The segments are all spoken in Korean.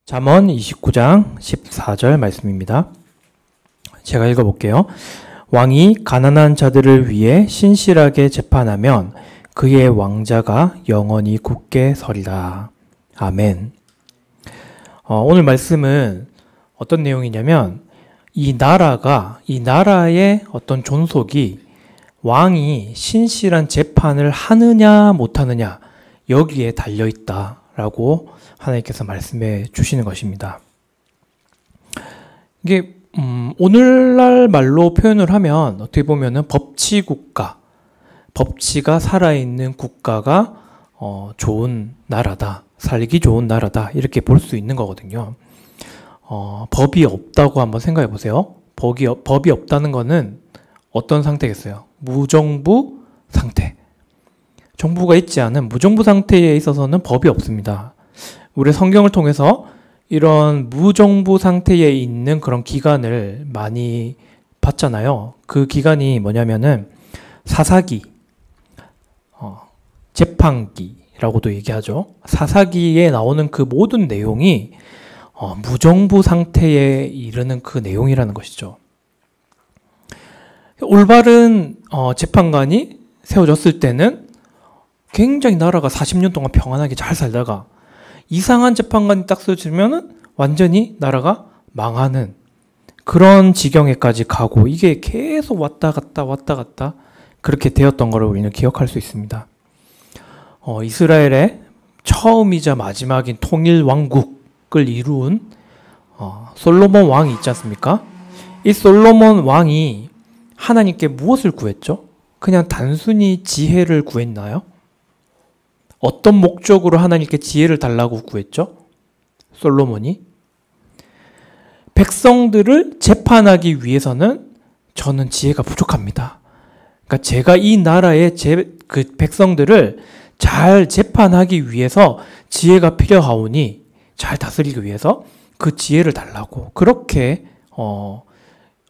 잠언 29장 14절 말씀입니다. 제가 읽어볼게요. 왕이 가난한 자들을 위해 신실하게 재판하면 그의 왕자가 영원히 굳게 서리라. 아멘. 오늘 말씀은 어떤 내용이냐면 이 나라의 어떤 존속이 왕이 신실한 재판을 하느냐 못하느냐 여기에 달려있다라고 하나님께서 말씀해 주시는 것입니다. 이게 오늘날 말로 표현을 하면 어떻게 보면은 법치국가, 법치가 살아있는 국가가 좋은 나라다, 살기 좋은 나라다 이렇게 볼 수 있는 거거든요. 법이 없다고 한번 생각해 보세요. 법이 없다는 거는 어떤 상태겠어요? 무정부 상태. 정부가 있지 않은 무정부 상태에 있어서는 법이 없습니다. 우리 성경을 통해서 이런 무정부 상태에 있는 그런 기간을 많이 봤잖아요. 그 기간이 뭐냐면은 사사기, 재판기라고도 얘기하죠. 사사기에 나오는 그 모든 내용이 무정부 상태에 이르는 그 내용이라는 것이죠. 올바른 재판관이 세워졌을 때는 굉장히 나라가 40년 동안 평안하게 잘 살다가 이상한 재판관이 딱 세워지면은 완전히 나라가 망하는 그런 지경에까지 가고 이게 계속 왔다 갔다 그렇게 되었던 것을 우리는 기억할 수 있습니다. 이스라엘의 처음이자 마지막인 통일 왕국을 이룬 솔로몬 왕이 있지 않습니까? 이 솔로몬 왕이 하나님께 무엇을 구했죠? 그냥 단순히 지혜를 구했나요? 어떤 목적으로 하나님께 지혜를 달라고 구했죠? 솔로몬이 백성들을 재판하기 위해서는 저는 지혜가 부족합니다. 그러니까 제가 이 나라의 그 백성들을 잘 재판하기 위해서 지혜가 필요하오니 잘 다스리기 위해서 그 지혜를 달라고 그렇게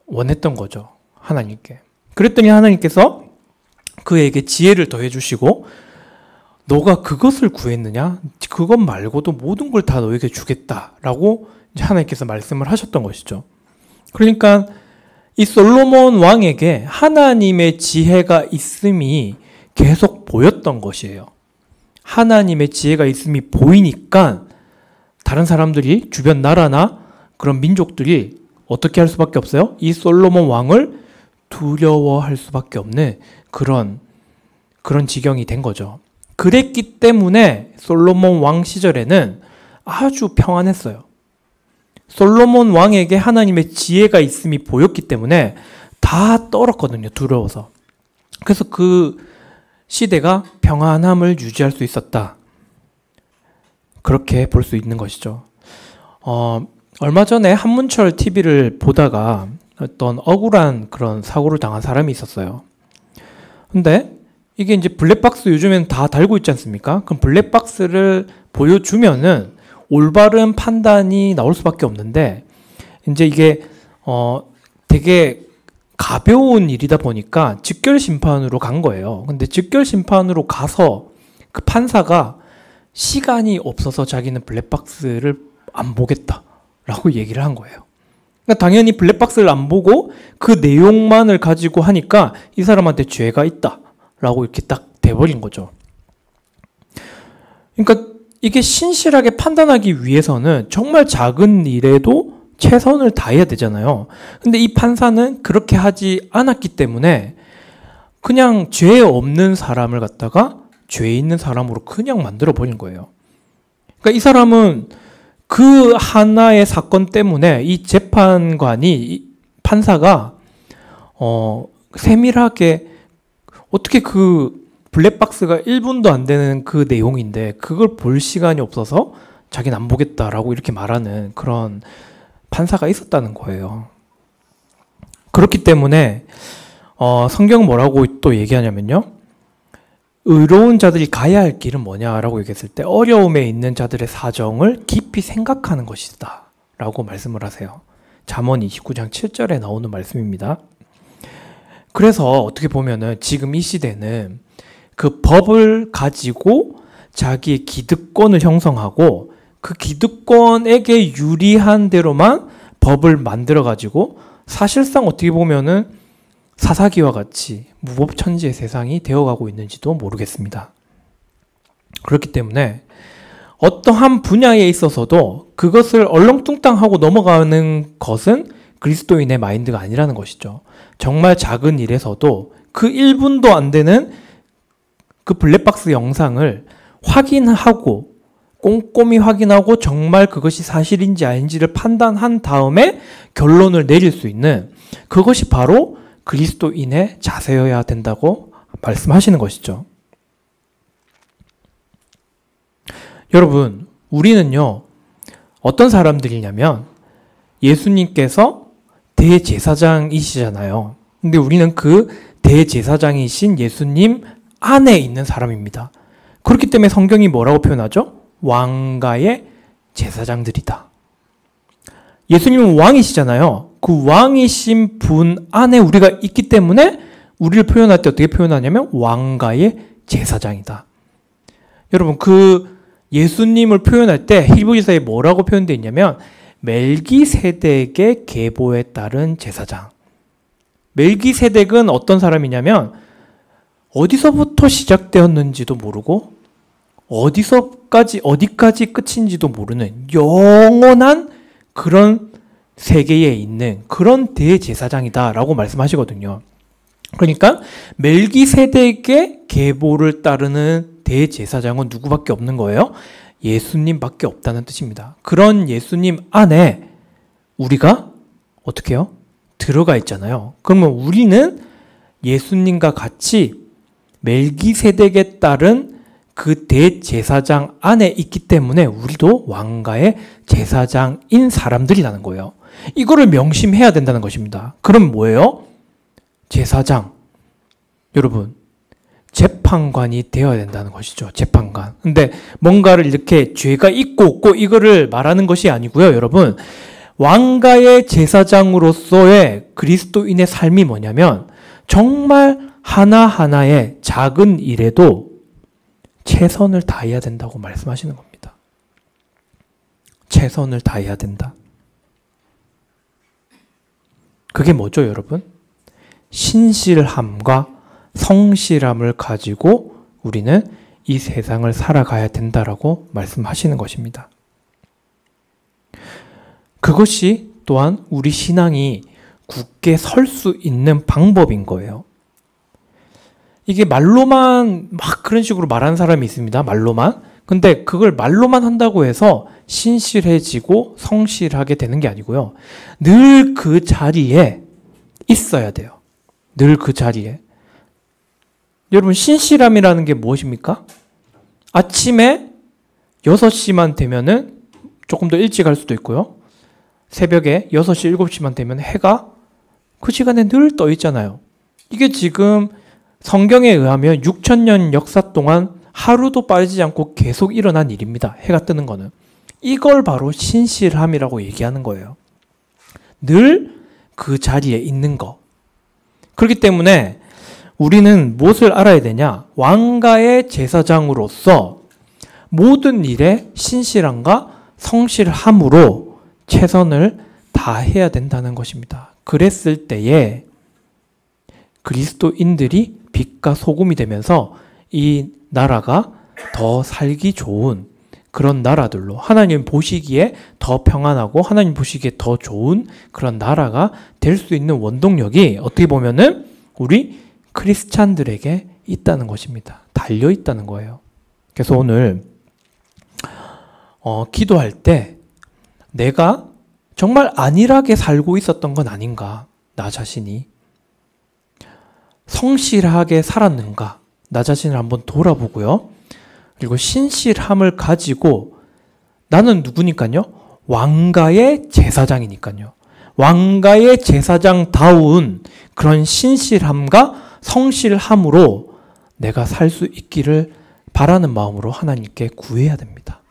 원했던 거죠. 하나님께. 그랬더니 하나님께서 그에게 지혜를 더해 주시고 너가 그것을 구했느냐? 그것 말고도 모든 걸 다 너에게 주겠다라고 하나님께서 말씀을 하셨던 것이죠. 그러니까 이 솔로몬 왕에게 하나님의 지혜가 있음이 계속 보였던 것이에요. 하나님의 지혜가 있음이 보이니까 다른 사람들이 주변 나라나 그런 민족들이 어떻게 할 수밖에 없어요? 이 솔로몬 왕을 두려워할 수밖에 없는 그런 지경이 된 거죠. 그랬기 때문에 솔로몬 왕 시절에는 아주 평안했어요. 솔로몬 왕에게 하나님의 지혜가 있음이 보였기 때문에 다 떨었거든요. 두려워서. 그래서 그 시대가 평안함을 유지할 수 있었다. 그렇게 볼 수 있는 것이죠. 얼마 전에 한문철 TV를 보다가 어떤 억울한 그런 사고를 당한 사람이 있었어요. 근데 이게 이제 블랙박스 요즘엔 다 달고 있지 않습니까? 그럼 블랙박스를 보여주면은 올바른 판단이 나올 수밖에 없는데 이제 이게 되게 가벼운 일이다 보니까 직결 심판으로 간 거예요. 근데 직결 심판으로 가서 그 판사가 시간이 없어서 자기는 블랙박스를 안 보겠다라고 얘기를 한 거예요. 그러니까 당연히 블랙박스를 안 보고 그 내용만을 가지고 하니까 이 사람한테 죄가 있다. 라고 이렇게 딱 돼버린 거죠. 그러니까 이게 신실하게 판단하기 위해서는 정말 작은 일에도 최선을 다해야 되잖아요. 근데 이 판사는 그렇게 하지 않았기 때문에 그냥 죄 없는 사람을 갖다가 죄 있는 사람으로 그냥 만들어 버린 거예요. 그러니까 이 사람은 그 하나의 사건 때문에 이 재판관이, 이 판사가 세밀하게 어떻게 그 블랙박스가 1분도 안 되는 그 내용인데 그걸 볼 시간이 없어서 자기는 안 보겠다라고 이렇게 말하는 그런 판사가 있었다는 거예요. 그렇기 때문에 성경은 뭐라고 또 얘기하냐면요. 의로운 자들이 가야 할 길은 뭐냐라고 얘기했을 때 어려움에 있는 자들의 사정을 깊이 생각하는 것이다 라고 말씀을 하세요. 잠언 29장 7절에 나오는 말씀입니다. 그래서 어떻게 보면은 지금 이 시대는 그 법을 가지고 자기의 기득권을 형성하고 그 기득권에게 유리한 대로만 법을 만들어가지고 사실상 어떻게 보면은 사사기와 같이 무법천지의 세상이 되어가고 있는지도 모르겠습니다. 그렇기 때문에 어떠한 분야에 있어서도 그것을 얼렁뚱땅하고 넘어가는 것은 그리스도인의 마인드가 아니라는 것이죠. 정말 작은 일에서도 그 1분도 안 되는 그 블랙박스 영상을 확인하고 꼼꼼히 확인하고 정말 그것이 사실인지 아닌지를 판단한 다음에 결론을 내릴 수 있는 그것이 바로 그리스도인의 자세여야 된다고 말씀하시는 것이죠. 여러분, 우리는요, 어떤 사람들이냐면 예수님께서 대제사장이시잖아요. 근데 우리는 그 대제사장이신 예수님 안에 있는 사람입니다. 그렇기 때문에 성경이 뭐라고 표현하죠? 왕가의 제사장들이다. 예수님은 왕이시잖아요. 그 왕이신 분 안에 우리가 있기 때문에 우리를 표현할 때 어떻게 표현하냐면 왕가의 제사장이다. 여러분, 그 예수님을 표현할 때 히브리서에 뭐라고 표현되어 있냐면 멜기세덱의 계보에 따른 제사장. 멜기세덱은 어떤 사람이냐면 어디서부터 시작되었는지도 모르고 어디까지 끝인지도 모르는 영원한 그런 세계에 있는 그런 대제사장이다라고 말씀하시거든요. 그러니까 멜기세덱의 계보를 따르는 대제사장은 누구밖에 없는 거예요? 예수님밖에 없다는 뜻입니다. 그런 예수님 안에 우리가 어떻게 해요? 들어가 있잖아요. 그러면 우리는 예수님과 같이 멜기세덱에 따른 그 대제사장 안에 있기 때문에 우리도 왕가의 제사장인 사람들이라는 거예요. 이거를 명심해야 된다는 것입니다. 그럼 뭐예요? 제사장. 여러분, 재판관이 되어야 된다는 것이죠. 재판관. 근데 뭔가를 이렇게 죄가 있고 없고 이거를 말하는 것이 아니고요. 여러분, 왕가의 제사장으로서의 그리스도인의 삶이 뭐냐면 정말 하나하나의 작은 일에도 최선을 다해야 된다고 말씀하시는 겁니다. 최선을 다해야 된다. 그게 뭐죠, 여러분? 신실함과 성실함을 가지고 우리는 이 세상을 살아가야 된다라고 말씀하시는 것입니다. 그것이 또한 우리 신앙이 굳게 설 수 있는 방법인 거예요. 이게 말로만 막 그런 식으로 말하는 사람이 있습니다. 말로만. 근데 그걸 말로만 한다고 해서 신실해지고 성실하게 되는 게 아니고요. 늘 그 자리에 있어야 돼요. 늘 그 자리에. 여러분, 신실함이라는 게 무엇입니까? 아침에 6시만 되면은 조금 더 일찍 할 수도 있고요. 새벽에 6시, 7시만 되면 해가 그 시간에 늘 떠 있잖아요. 이게 지금 성경에 의하면 6,000년 역사 동안 하루도 빠지지 않고 계속 일어난 일입니다. 해가 뜨는 거는. 이걸 바로 신실함이라고 얘기하는 거예요. 늘 그 자리에 있는 거. 그렇기 때문에 우리는 무엇을 알아야 되냐? 왕가의 제사장으로서 모든 일에 신실함과 성실함으로 최선을 다해야 된다는 것입니다. 그랬을 때에 그리스도인들이 빛과 소금이 되면서 이 나라가 더 살기 좋은 그런 나라들로 하나님 보시기에 더 평안하고 하나님 보시기에 더 좋은 그런 나라가 될 수 있는 원동력이 어떻게 보면은 우리 크리스찬들에게 있다는 것입니다. 달려 있다는 거예요. 그래서 오늘 기도할 때 내가 정말 안일하게 살고 있었던 건 아닌가? 나 자신이 성실하게 살았는가? 나 자신을 한번 돌아보고요. 그리고 신실함을 가지고 나는 누구니까요? 왕가의 제사장이니까요. 왕가의 제사장다운 그런 신실함과 성실함으로 내가 살 수 있기를 바라는 마음으로 하나님께 구해야 됩니다.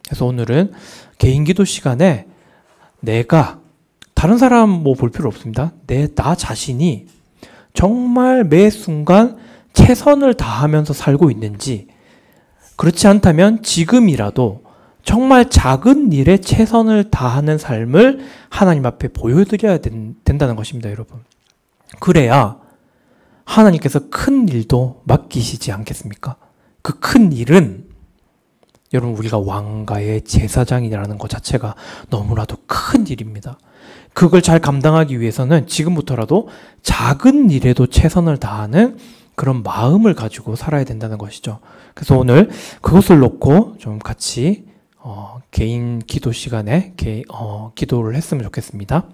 그래서 오늘은 개인 기도 시간에 내가 다른 사람 뭐 볼 필요 없습니다. 나 자신이 정말 매 순간 최선을 다하면서 살고 있는지, 그렇지 않다면 지금이라도 정말 작은 일에 최선을 다하는 삶을 하나님 앞에 보여드려야 된다는 것입니다, 여러분. 그래야 하나님께서 큰 일도 맡기시지 않겠습니까? 그 큰 일은 여러분 우리가 왕가의 제사장이라는 것 자체가 너무나도 큰 일입니다. 그걸 잘 감당하기 위해서는 지금부터라도 작은 일에도 최선을 다하는 그런 마음을 가지고 살아야 된다는 것이죠. 그래서 오늘 그것을 놓고 좀 같이 개인 기도 시간에 기도를 했으면 좋겠습니다.